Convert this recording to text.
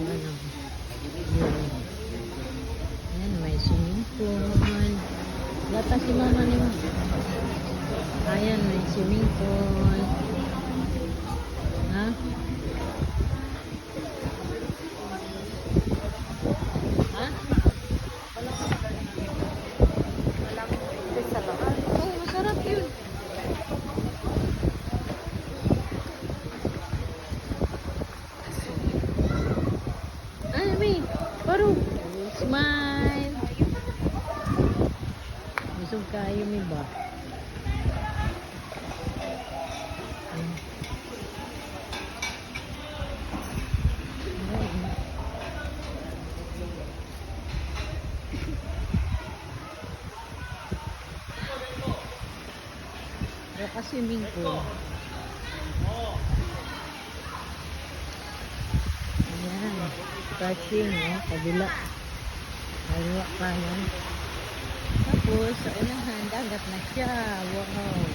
ano. Yun. Ayan, may swimming pool. Lata si mama niyo. Ayan, may swimming pool. Ha? Ha? Oh, masarap yun. Ay, may. Paru. Smile. Busog kayo, may ba? Swimming pool. Ayan. Touching, kabila. Kabila pa yan. Tapos, sa unahan, dagat na siya. Wow.